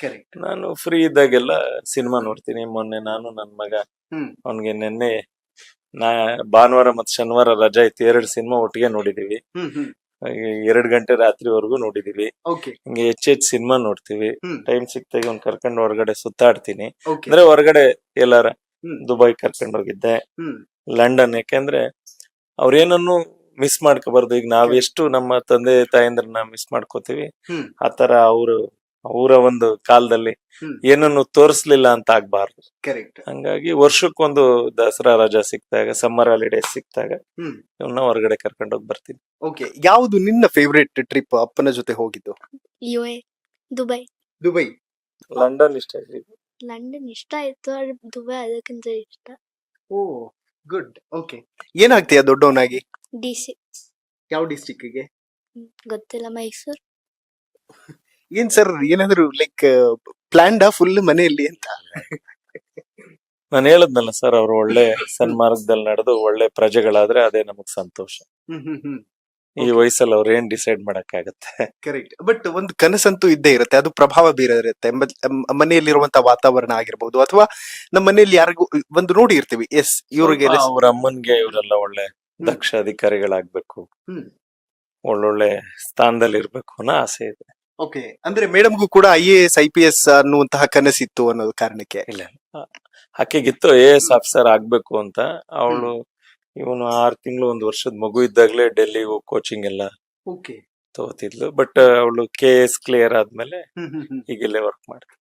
Correct. ನಾನು free ಇದ್ದಾಗೆಲ್ಲ cinema ನೋಡ್ತೀನಿ. ಮೊನ್ನೆ ನಾನು ನನ್ ಮಗ ಹ್ಮ್ ಅವನ್ಗೆ ನಿನ್ನೆ ಭಾನುವಾರ ಮತ್ತು ಶನಿವಾರ ರಜಾ ಇತ್ತು, 2 ಸಿನಿಮಾ ಒಟ್ಟಿಗೆ ನೋಡಿದೀವಿ. ಹ್ಮ್ ಹ್ಮ್ 2 ಗಂಟೆ ರಾತ್ರಿವರೆಗೂ ನೋಡಿದೀವಿ. ಓಕೆ. ಹಿಂಗೆ ಹೆಚ್ಚೆಚ್ಚು ಸಿನಿಮಾ ನೋಡ್ತೀವಿ. ಹ್ಮ್ ಟೈಮ್ ಸಿಕ್ತಾಗ ಅವ್ನ್ ಕರ್ಕೊಂಡು ಹೊರಗಡೆ ಸುತ್ತಾಡ್ತೀನಿ. ಓಕೆ. ಅಂದ್ರೆ ಹೊರಗಡೆ ಎಲ್ಲಾರ ಹ್ಮ್ ದುಬೈ ಕರ್ಕೊಂಡು ಹೋಗಿದ್ದೆ, ಹ್ಮ್ ಲಂಡನ್. ಯಾಕೆಂದ್ರೆ ಅವ್ರೇನನ್ನು ಮಿಸ್ ಮಾಡ್ಕೋಬಾರ್ದು. ಈಗ ನಾವ್ ಎಷ್ಟು ನಮ್ಮ ತಂದೆ ತಾಯಂದ್ರನ್ನ ಮಿಸ್ ಮಾಡ್ಕೋತೀವಿ, ಹ್ಮ್ ಆತರ ಅವರ ಒಂದು ಕಾಲದಲ್ಲಿ ಹ್ಮ್ ಏನನ್ನು ತೋರಿಸ್ಲಿಲ್ಲ ಅಂತ ಆಗ್ಬಾರ್ದು. ಕರೆಕ್ಟ್. ಹಂಗಾಗಿ ವರ್ಷಕ್ಕೊಂದು ದಸರಾ ರಜಾ ಸಿಕ್ತಾಗ, ಸಮ್ಮರ್ ಹಾಲಿಡೇಸ್ ಸಿಕ್ತಾಗ ಹ್ಮ್ ಇವನ್ನ ಹೊರಗಡೆ ಕರ್ಕೊಂಡು ಹೋಗಿ ಬರ್ತೀನಿ. ಓಕೆ. ಯಾವುದು ನಿನ್ನ ಫೇವ್ರೆಟ್ ಟ್ರಿಪ್ ಅಪ್ಪನ ಜೊತೆ ಹೋಗಿದ್ದು? UAE, Dubai. ದುಬೈ. ಲಂಡನ್ ಇಷ್ಟ ಇದೆ. ಲಂಡನ್ ಇಷ್ಟ ಆಯ್ತು, ಆದ್ರೆ ದುಬೈ ಅದಕ್ಕಿಂತ ಇಷ್ಟ. ಓ ಗುಡ್. ಓಕೆ. ಏನಾಗ್ತೀಯಾ ದೊಡ್ಡವನಾಗಿ? DC. ಯಾವ ಡಿಸ್ಟಿಕ್ಗೆ? ಗೊತ್ತಿಲ್ಲ, ಮೈಸೂರು. ಏನ್ ಸರ್, ಏನಾದ್ರು ಲೈಕ್ ಪ್ಲಾನ್ಡ್ ಫುಲ್ ಮನೆಯಲ್ಲಿ ಅಂತ? ನಾನು ಹೇಳದ್ನಲ್ಲ ಸರ್, ಅವ್ರು ಒಳ್ಳೆ ಸನ್ಮಾರ್ಗದಲ್ಲಿ ನಡೆದು ಒಳ್ಳೆ ಪ್ರಜೆಗಳಾದ್ರೆ ಅದೇ ನಮಗ್ ಸಂತೋಷ. ಈ ವಯಸ್ಸಲ್ಲಿ ಅವ್ರು ಏನ್ ಡಿಸೈಡ್ ಮಾಡಕ್ಕಾಗತ್ತೆ. ಕರೆಕ್ಟ್. ಬಟ್ ಒಂದು ಕನಸಂತೂ ಇದ್ದೇ ಇರುತ್ತೆ, ಅದು ಪ್ರಭಾವ ಬೀರಿರುತ್ತೆ. ಮನೆಯಲ್ಲಿರುವಂತ ವಾತಾವರಣ ಆಗಿರ್ಬೋದು, ಅಥವಾ ನಮ್ಮ ಮನೆಯಲ್ಲಿ ಯಾರಿಗೂ ಒಂದು ನೋಡಿ ಇರ್ತೀವಿ, ಎಸ್ ಇವ್ರಿಗೆ ಅವ್ರ ಅಮ್ಮನ್ಗೆ ಇವರೆಲ್ಲ ಒಳ್ಳೆ ದಕ್ಷ ಅಧಿಕಾರಿಗಳಾಗ್ಬೇಕು, ಹ್ಮ್ ಒಳ್ಳೊಳ್ಳೆ ಸ್ಥಾನದಲ್ಲಿ ಇರ್ಬೇಕು ಅನ್ನೋ ಆಸೆ ಇದೆ. ಓಕೆ. ಅಂದ್ರೆ ಮೇಡಮ್ಗೂ ಕೂಡ IAS IPS ಅನ್ನುವಂತಹ ಕನಸಿತ್ತು ಅನ್ನೋದು ಕಾರಣಕ್ಕೆ? ಇಲ್ಲ, ಆಕೆಗಿತ್ತು AS ಆಫೀಸರ್ ಆಗ್ಬೇಕು ಅಂತ. ಅವಳು ಇವನು 6 ತಿಂಗಳು 1 ವರ್ಷದ ಮಗು ಇದ್ದಾಗ್ಲೇ ಡೆಲ್ಲಿಗೆ ಕೋಚಿಂಗ್ ಎಲ್ಲ ಓಕೆ. ತಗೋತಿದ್ಲು. ಬಟ್ ಅವಳು KS ಕ್ಲಿಯರ್ ಆದ್ಮೇಲೆ ಈಗೆಲ್ಲೇ ವರ್ಕ್ ಮಾಡ್ತಾಳೆ.